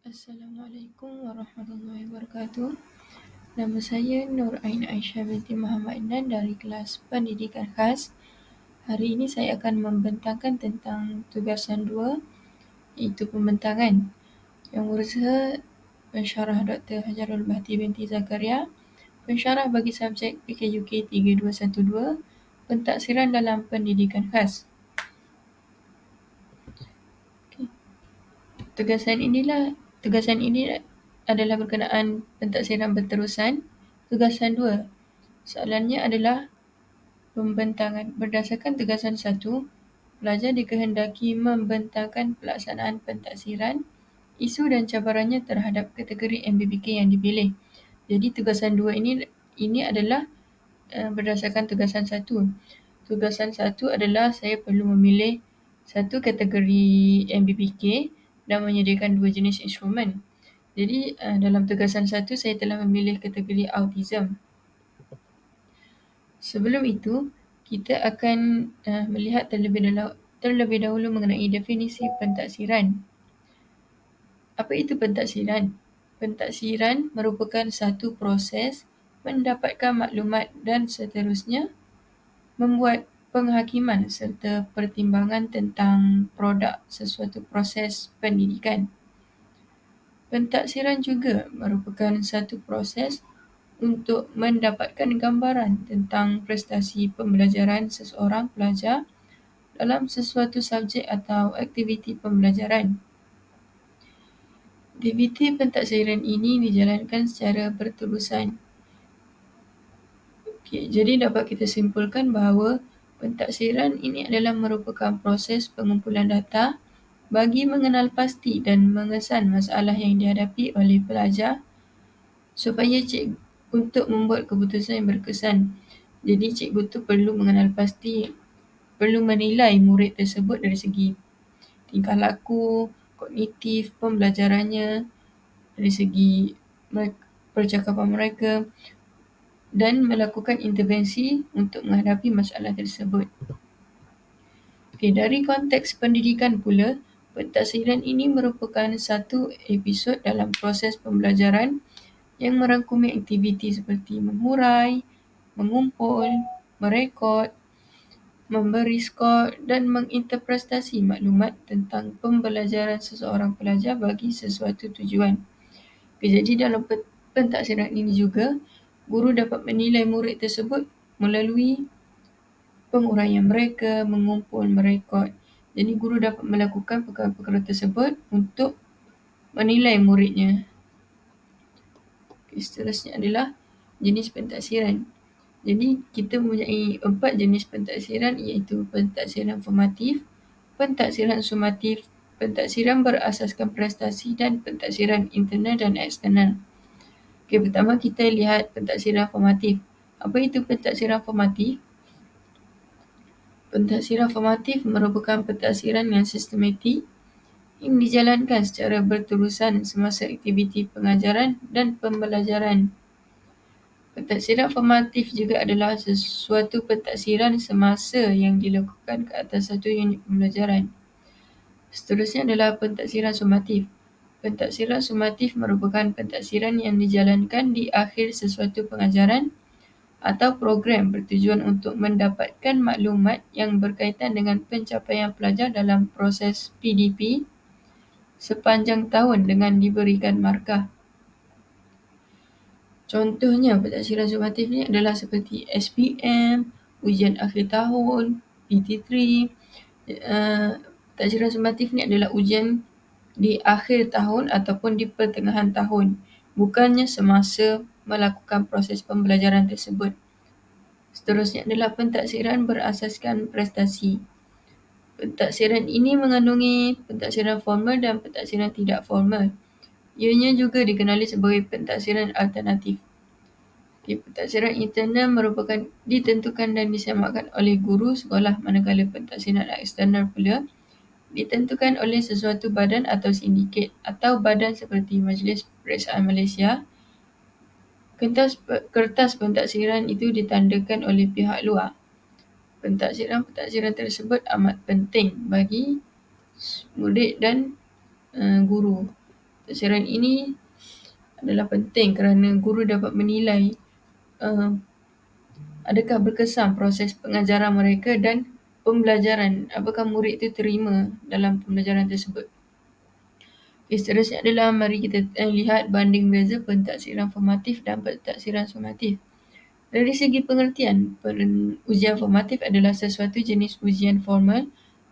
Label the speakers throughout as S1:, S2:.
S1: Assalamualaikum warahmatullahi wabarakatuh. Nama saya Nur Ain Aisyah binti Muhammad Adnan dari kelas Pendidikan Khas. Hari ini saya akan membentangkan tentang tugasan 2, iaitu pembentangan. Yang berusaha pensyarah Dr. Hajarul Bahti binti Zakaria, pensyarah bagi subjek PKUK 3212, pentaksiran dalam pendidikan khas. Tugasan ini adalah berkenaan pentaksiran berterusan. Tugasan 2, soalannya adalah pembentangan. Berdasarkan tugasan 1, pelajar dikehendaki membentangkan pelaksanaan pentaksiran, isu dan cabarannya terhadap kategori MBBK yang dipilih. Jadi tugasan 2 ini adalah berdasarkan tugasan 1. Tugasan 1 adalah saya perlu memilih satu kategori MBBK dan menyediakan 2 jenis instrumen. Jadi dalam tugasan 1 saya telah memilih kategori autism. Sebelum itu, kita akan melihat terlebih dahulu mengenai definisi pentaksiran. Apa itu pentaksiran? Pentaksiran merupakan satu proses mendapatkan maklumat dan seterusnya membuat penghakiman serta pertimbangan tentang produk sesuatu proses pendidikan. Pentaksiran juga merupakan satu proses untuk mendapatkan gambaran tentang prestasi pembelajaran seseorang pelajar dalam sesuatu subjek atau aktiviti pembelajaran. Aktiviti pentaksiran ini dijalankan secara berterusan. Jadi dapat kita simpulkan bahawa pentaksiran ini adalah merupakan proses pengumpulan data bagi mengenal pasti dan mengesan masalah yang dihadapi oleh pelajar supaya untuk membuat keputusan yang berkesan. Jadi cikgu tu perlu mengenal pasti, perlu menilai murid tersebut dari segi tingkah laku, kognitif, pembelajarannya, dari segi percakapan mereka dan melakukan intervensi untuk menghadapi masalah tersebut. Dari konteks pendidikan pula, pentaksiran ini merupakan satu episod dalam proses pembelajaran yang merangkumi aktiviti seperti mengurai, mengumpul, merekod, memberi skor dan menginterpretasi maklumat tentang pembelajaran seseorang pelajar bagi sesuatu tujuan. Jadi dalam pentaksiran ini juga, guru dapat menilai murid tersebut melalui penguraian mereka, mengumpul, merekod. Jadi guru dapat melakukan perkara-perkara tersebut untuk menilai muridnya. Seterusnya adalah jenis pentaksiran. Jadi kita mempunyai 4 jenis pentaksiran, iaitu pentaksiran formatif, pentaksiran sumatif, pentaksiran berasaskan prestasi dan pentaksiran internal dan eksternal. Pertama kita lihat pentaksiran formatif. Apa itu pentaksiran formatif? Pentaksiran formatif merupakan pentaksiran yang sistematik yang dijalankan secara berterusan semasa aktiviti pengajaran dan pembelajaran. Pentaksiran formatif juga adalah sesuatu pentaksiran semasa yang dilakukan ke atas satu unit pembelajaran. Seterusnya adalah pentaksiran sumatif. Pentaksiran sumatif merupakan pentaksiran yang dijalankan di akhir sesuatu pengajaran atau program bertujuan untuk mendapatkan maklumat yang berkaitan dengan pencapaian pelajar dalam proses PDP sepanjang tahun dengan diberikan markah. Contohnya, pentaksiran sumatif ni adalah seperti SPM, ujian akhir tahun, PT3. Pentaksiran sumatif ni adalah ujian di akhir tahun ataupun di pertengahan tahun, bukannya semasa melakukan proses pembelajaran tersebut. Seterusnya adalah pentaksiran berasaskan prestasi. Pentaksiran ini mengandungi pentaksiran formal dan pentaksiran tidak formal. Ianya juga dikenali sebagai pentaksiran alternatif. Pentaksiran internal merupakan ditentukan dan disemakkan oleh guru sekolah, manakala pentaksiran eksternal pula ditentukan oleh sesuatu badan atau sindiket atau badan seperti Majlis Peperiksaan Malaysia. Kertas pentaksiran itu ditandakan oleh pihak luar. Pentaksiran tersebut amat penting bagi murid dan guru. Pentaksiran ini adalah penting kerana guru dapat menilai adakah berkesan proses pengajaran mereka dan pembelajaran, apakah murid itu terima dalam pembelajaran tersebut. Seterusnya adalah mari kita lihat banding beza pentaksiran formatif dan pentaksiran sumatif. Dari segi pengertian, ujian formatif adalah sesuatu jenis ujian formal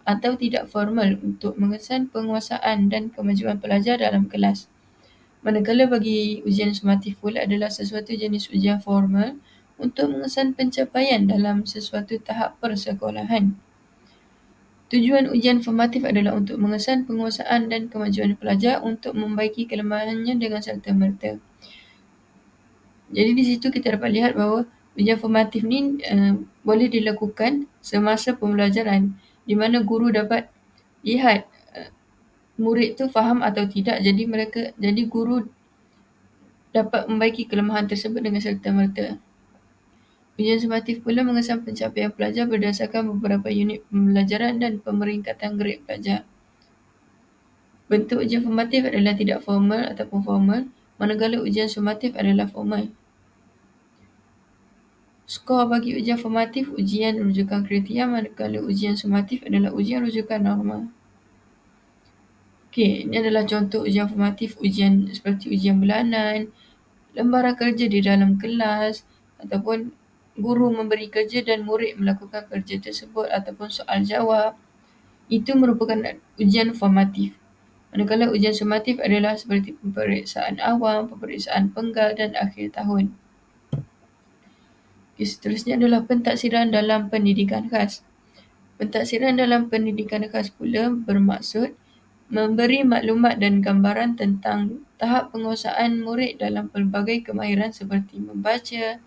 S1: atau tidak formal untuk mengesan penguasaan dan kemajuan pelajar dalam kelas. Manakala bagi ujian sumatif pula adalah sesuatu jenis ujian formal untuk mengesan pencapaian dalam sesuatu tahap persekolahan. Tujuan ujian formatif adalah untuk mengesan penguasaan dan kemajuan pelajar untuk membaiki kelemahannya dengan serta-merta. Jadi di situ kita dapat lihat bahawa ujian formatif ni boleh dilakukan semasa pembelajaran di mana guru dapat lihat murid tu faham atau tidak. Jadi guru dapat membaiki kelemahan tersebut dengan serta-merta. Ujian sumatif pula mengesan pencapaian pelajar berdasarkan beberapa unit pembelajaran dan pemeringkatan grade pelajar. Bentuk ujian formatif adalah tidak formal ataupun formal, manakala ujian sumatif adalah formal. Skor bagi ujian formatif ujian rujukan kriteria, manakala ujian sumatif adalah ujian rujukan normal. Okey, ini adalah contoh ujian formatif, ujian seperti ujian bulanan, lembaran kerja di dalam kelas ataupun guru memberi kerja dan murid melakukan kerja tersebut ataupun soal jawab. Itu merupakan ujian formatif. Manakala ujian sumatif adalah seperti peperiksaan awam, peperiksaan penggal dan akhir tahun. Seterusnya adalah pentaksiran dalam pendidikan khas. Pentaksiran dalam pendidikan khas pula bermaksud memberi maklumat dan gambaran tentang tahap penguasaan murid dalam pelbagai kemahiran seperti membaca,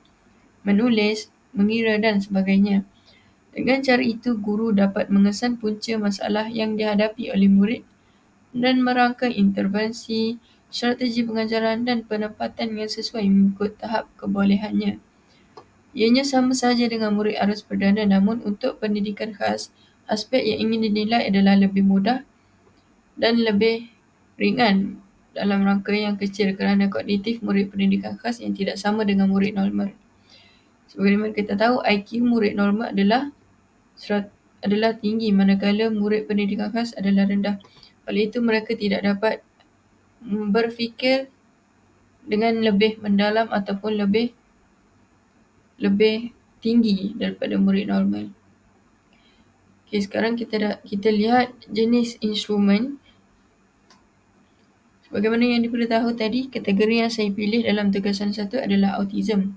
S1: menulis, mengira dan sebagainya. Dengan cara itu, guru dapat mengesan punca masalah yang dihadapi oleh murid dan merangkai intervensi, strategi pengajaran dan penempatan yang sesuai mengikut tahap kebolehannya. Ianya sama sahaja dengan murid arus perdana, namun untuk pendidikan khas, aspek yang ingin dinilai adalah lebih mudah dan lebih ringan dalam rangka yang kecil kerana kognitif murid pendidikan khas yang tidak sama dengan murid normal. Sebagaimana kita tahu, IQ murid normal adalah tinggi, manakala murid pendidikan khas adalah rendah. Oleh itu, mereka tidak dapat berfikir dengan lebih mendalam ataupun lebih tinggi daripada murid normal. Okey, sekarang kita lihat jenis instrumen. Sebagaimana yang diberitahu tadi, kategori yang saya pilih dalam tugasan 1 adalah autism.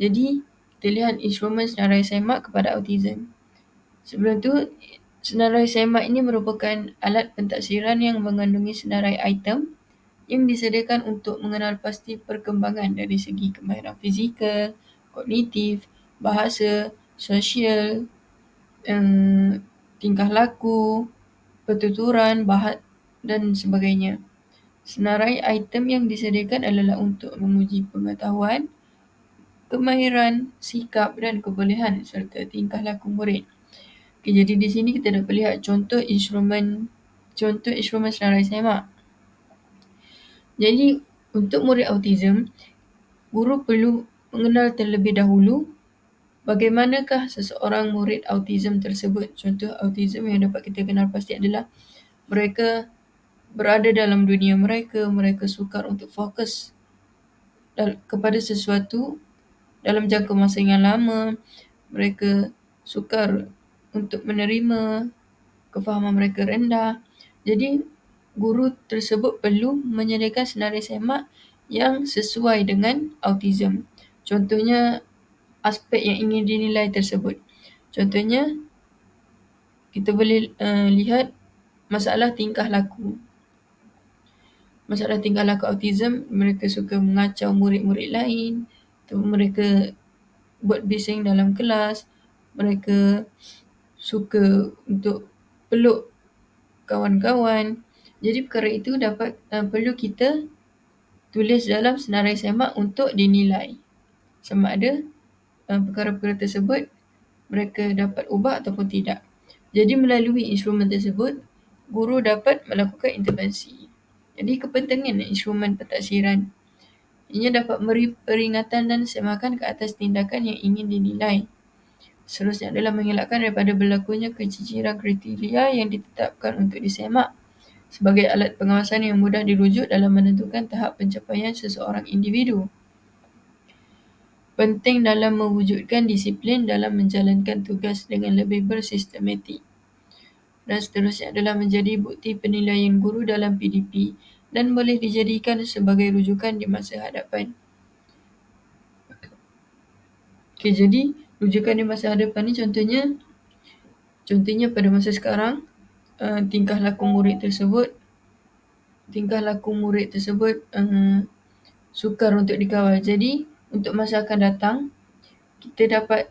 S1: Jadi, kita lihat instrumen senarai semak kepada autism. Sebelum tu, senarai semak ini merupakan alat pentaksiran yang mengandungi senarai item yang disediakan untuk mengenal pasti perkembangan dari segi kemahiran fizikal, kognitif, bahasa, sosial, tingkah laku, pertuturan, bahasa dan sebagainya. Senarai item yang disediakan adalah untuk menguji pengetahuan, kemahiran, sikap dan kebolehan serta tingkah laku murid. Okay, jadi di sini kita dapat lihat contoh instrumen senarai semak. Jadi untuk murid autism, guru perlu mengenal terlebih dahulu bagaimanakah seseorang murid autism tersebut. Contoh autism yang dapat kita kenal pasti adalah mereka berada dalam dunia mereka sukar untuk fokus kepada sesuatu dalam jangka masa yang lama, mereka sukar untuk menerima, kefahaman mereka rendah. Jadi, guru tersebut perlu menyediakan senarai semak yang sesuai dengan autism. Contohnya, aspek yang ingin dinilai tersebut. Contohnya, kita boleh lihat masalah tingkah laku. Masalah tingkah laku autism, mereka suka mengacau murid-murid lain, atau mereka buat bising dalam kelas, mereka suka untuk peluk kawan-kawan. Jadi perkara itu perlu kita tulis dalam senarai semak untuk dinilai sama ada perkara-perkara tersebut mereka dapat ubah ataupun tidak. Jadi melalui instrumen tersebut, guru dapat melakukan intervensi. Jadi kepentingan instrumen pentaksiran. Ianya dapat memberi peringatan dan semakan ke atas tindakan yang ingin dinilai. Seterusnya adalah mengelakkan daripada berlakunya keciciran kriteria yang ditetapkan untuk disemak sebagai alat pengawasan yang mudah dirujuk dalam menentukan tahap pencapaian seseorang individu. Penting dalam mewujudkan disiplin dalam menjalankan tugas dengan lebih bersistematik. Dan seterusnya adalah menjadi bukti penilaian guru dalam PDP dan boleh dijadikan sebagai rujukan di masa hadapan. Okay, jadi rujukan di masa hadapan ni contohnya pada masa sekarang, tingkah laku murid tersebut sukar untuk dikawal. Jadi untuk masa akan datang kita dapat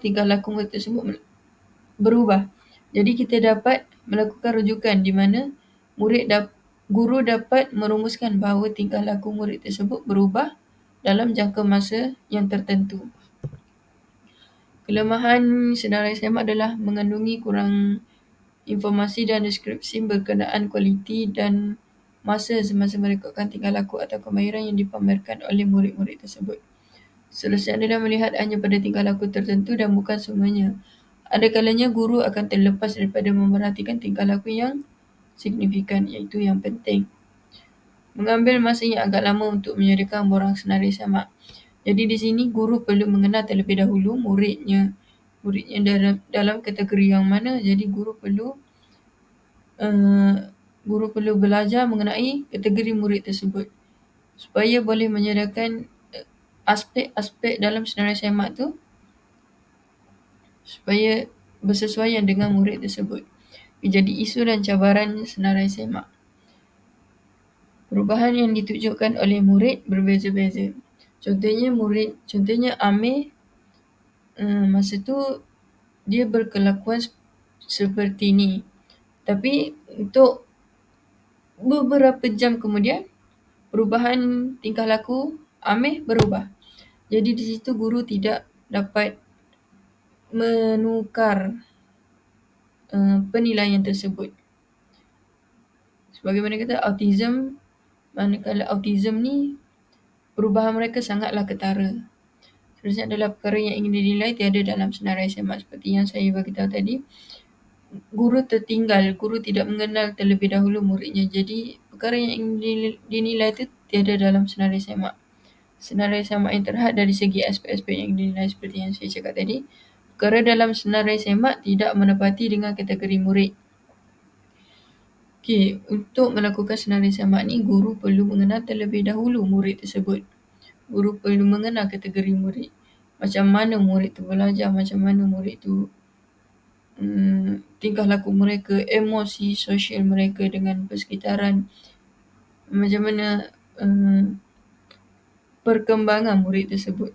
S1: tingkah laku murid tersebut berubah. Jadi kita dapat melakukan rujukan di mana guru dapat merumuskan bahawa tingkah laku murid tersebut berubah dalam jangka masa yang tertentu. Kelemahan senarai semak adalah mengandungi kurang informasi dan deskripsi berkenaan kualiti dan masa semasa merekodkan tingkah laku atau kemahiran yang dipamerkan oleh murid-murid tersebut. Seterusnya adalah melihat hanya pada tingkah laku tertentu dan bukan semuanya. Ada kalanya guru akan terlepas daripada memerhatikan tingkah laku yang signifikan, iaitu yang penting. Mengambil masa yang agak lama untuk menyediakan borang senarai semak. Jadi di sini guru perlu mengenal terlebih dahulu muridnya dalam kategori yang mana. Jadi guru perlu belajar mengenai kategori murid tersebut supaya boleh menyediakan aspek-aspek dalam senarai semak tu supaya bersesuaian dengan murid tersebut. Jadi isu dan cabaran senarai semak. Perubahan yang ditujukan oleh murid berbeza-beza. Contohnya Amir masa tu dia berkelakuan seperti ni. Tapi untuk beberapa jam kemudian perubahan tingkah laku Amir berubah. Jadi di situ guru tidak dapat menukar penilaian tersebut. Sebagaimana kata manakala autism ni perubahan mereka sangatlah ketara. Seterusnya adalah perkara yang ingin dinilai tiada dalam senarai semak seperti yang saya beritahu tadi. Guru tertinggal, guru tidak mengenal terlebih dahulu muridnya. Jadi perkara yang ingin dinilai itu tiada dalam senarai semak. Senarai semak yang terhad dari segi aspek-aspek yang dinilai seperti yang saya cakap tadi. Perkara dalam senarai semak tidak menepati dengan kategori murid. Okay, untuk melakukan senarai semak ni guru perlu mengenal terlebih dahulu murid tersebut. Guru perlu mengenal kategori murid. Macam mana murid tu belajar, macam mana murid tu tingkah laku mereka, emosi sosial mereka dengan persekitaran, macam mana perkembangan murid tersebut.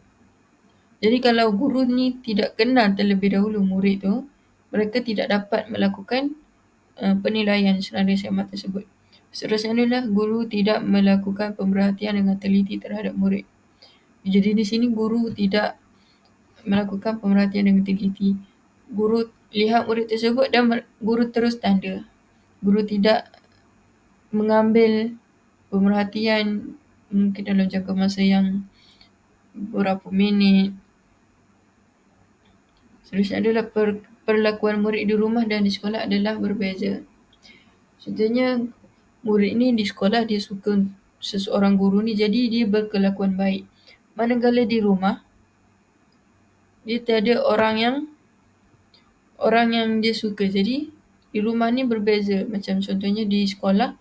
S1: Jadi kalau guru ni tidak kenal terlebih dahulu murid tu, mereka tidak dapat melakukan penilaian senarai semak tersebut. Seterusnya adalah guru tidak melakukan pemerhatian dengan teliti terhadap murid. Jadi di sini guru tidak melakukan pemerhatian dengan teliti. Guru lihat murid tersebut dan guru terus tanda. Guru tidak mengambil pemerhatian mungkin dalam jangka masa yang beberapa minit. Seterusnya adalah perlakuan murid di rumah dan di sekolah adalah berbeza. Contohnya murid ni di sekolah dia suka seseorang guru ni, jadi dia berkelakuan baik. Manakala di rumah dia tiada orang yang dia suka. Jadi di rumah ni berbeza. Macam contohnya di sekolah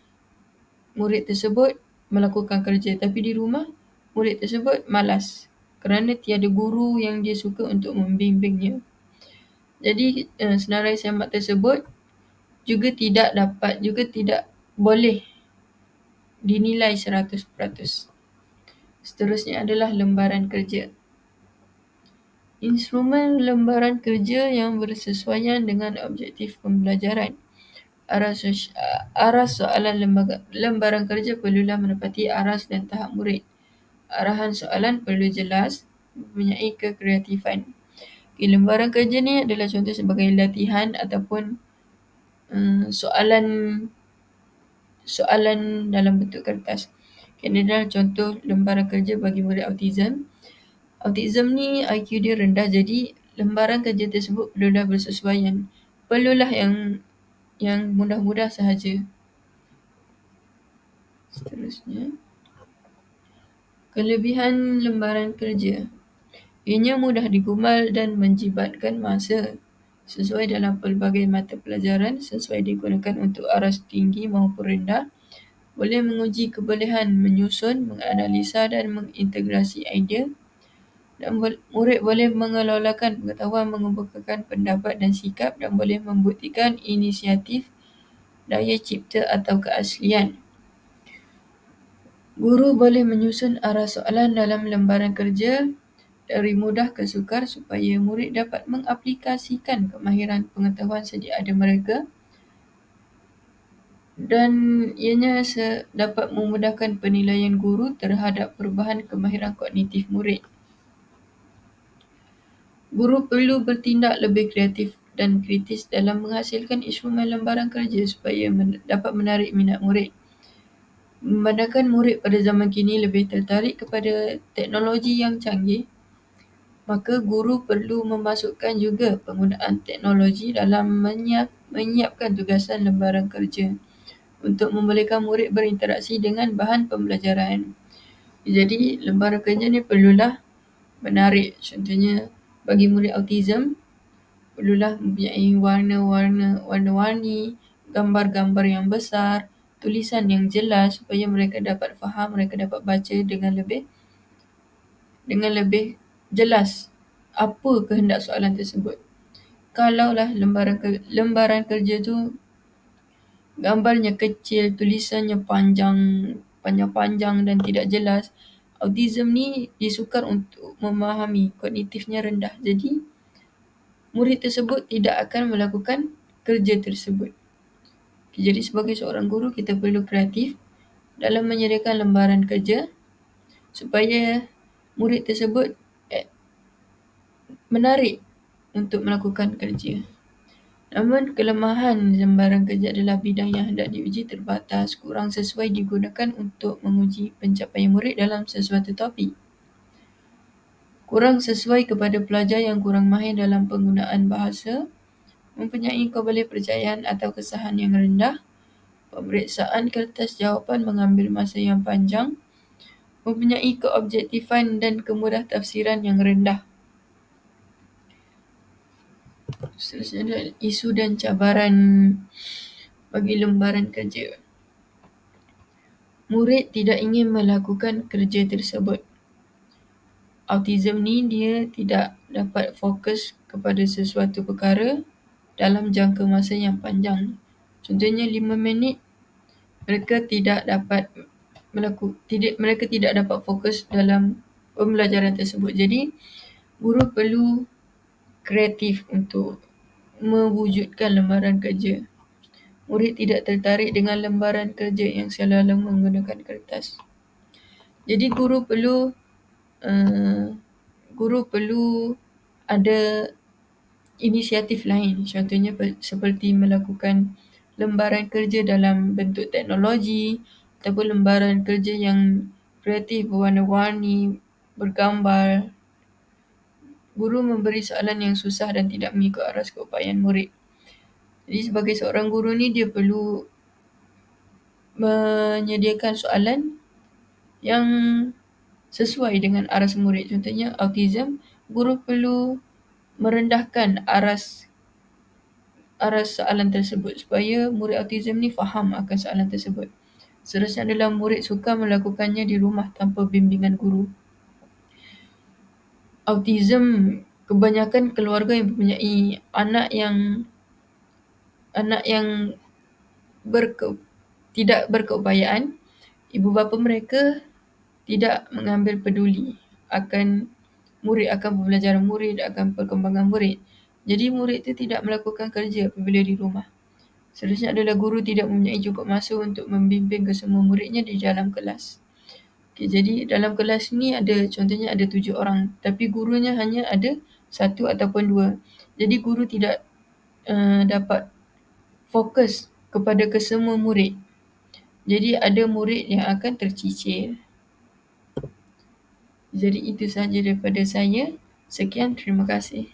S1: murid tersebut melakukan kerja, tapi di rumah murid tersebut malas kerana tiada guru yang dia suka untuk membimbingnya. Jadi senarai semak tersebut juga tidak boleh dinilai 100%. Seterusnya adalah lembaran kerja. Instrumen lembaran kerja yang bersesuaian dengan objektif pembelajaran. Arah soalan lembaran kerja perlulah menepati aras dan tahap murid. Arahan soalan perlu jelas, mempunyai kekreatifan. Lembaran kerja ni adalah contoh sebagai latihan ataupun soalan soalan dalam bentuk kertas. Ini adalah contoh lembaran kerja bagi murid autism. Autism ni IQ dia rendah, jadi lembaran kerja tersebut perlulah bersesuaian. Perlulah yang mudah-mudah sahaja. Seterusnya, kelebihan lembaran kerja. Ianya mudah digumal dan menjibatkan masa. Sesuai dalam pelbagai mata pelajaran, sesuai digunakan untuk aras tinggi maupun rendah. Boleh menguji kebolehan menyusun, menganalisa dan mengintegrasi idea. Dan murid boleh mengelolakan pengetahuan, mengemukakan pendapat dan sikap dan boleh membuktikan inisiatif, daya cipta atau keaslian. Guru boleh menyusun arah soalan dalam lembaran kerja dari mudah ke sukar supaya murid dapat mengaplikasikan kemahiran pengetahuan sedia ada mereka dan ianya dapat memudahkan penilaian guru terhadap perubahan kemahiran kognitif murid. Guru perlu bertindak lebih kreatif dan kritis dalam menghasilkan instrumen lembaran kerja supaya dapat menarik minat murid. Memandangkan murid pada zaman kini lebih tertarik kepada teknologi yang canggih, maka guru perlu memasukkan juga penggunaan teknologi dalam menyiapkan tugasan lembaran kerja untuk membolehkan murid berinteraksi dengan bahan pembelajaran. Jadi lembaran kerja ni perlulah menarik. Contohnya bagi murid autism, perlulah mempunyai warna-warni, gambar-gambar yang besar, tulisan yang jelas supaya mereka dapat faham, mereka dapat baca dengan lebih jelas apa kehendak soalan tersebut. Kalaulah lembaran kerja tu gambarnya kecil, tulisannya panjang-panjang dan tidak jelas, autism ni disukar untuk memahami, kognitifnya rendah. Jadi murid tersebut tidak akan melakukan kerja tersebut. Jadi sebagai seorang guru, kita perlu kreatif dalam menyediakan lembaran kerja supaya murid tersebut menarik untuk melakukan kerja. Namun kelemahan lembaran kerja adalah bidang yang hendak diuji terbatas, kurang sesuai digunakan untuk menguji pencapaian murid dalam sesuatu topik. Kurang sesuai kepada pelajar yang kurang mahir dalam penggunaan bahasa, mempunyai kebolehpercayaan atau kesahan yang rendah, pemeriksaan kertas jawapan mengambil masa yang panjang, mempunyai keobjektifan dan kemudahtafsiran yang rendah. Seterusnya adalah isu dan cabaran bagi lembaran kerja. Murid tidak ingin melakukan kerja tersebut. Autism ni dia tidak dapat fokus kepada sesuatu perkara dalam jangka masa yang panjang. Contohnya 5 minit, mereka tidak dapat fokus dalam pembelajaran tersebut. Jadi guru perlu kreatif untuk mewujudkan lembaran kerja. Murid tidak tertarik dengan lembaran kerja yang selalu menggunakan kertas. Jadi guru perlu ada inisiatif lain, contohnya seperti melakukan lembaran kerja dalam bentuk teknologi ataupun lembaran kerja yang kreatif, berwarna-warni, bergambar. Guru memberi soalan yang susah dan tidak mengikut aras keupayaan murid. Jadi sebagai seorang guru ni dia perlu menyediakan soalan yang sesuai dengan aras murid. Contohnya autism, guru perlu merendahkan aras soalan tersebut supaya murid autism ni faham akan soalan tersebut. Seterusnya adalah murid suka melakukannya di rumah tanpa bimbingan guru. Autism, kebanyakan keluarga yang mempunyai anak yang tidak berkeupayaan, ibu bapa mereka tidak mengambil peduli akan pembelajaran murid, akan perkembangan murid. Jadi murid itu tidak melakukan kerja apabila di rumah. Seterusnya adalah guru tidak mempunyai cukup masa untuk membimbing kesemua muridnya di dalam kelas. Jadi dalam kelas ni contohnya ada 7 orang, tapi gurunya hanya ada 1 ataupun 2. Jadi guru tidak dapat fokus kepada kesemua murid. Jadi ada murid yang akan tercicir. Jadi itu sahaja daripada saya. Sekian, terima kasih.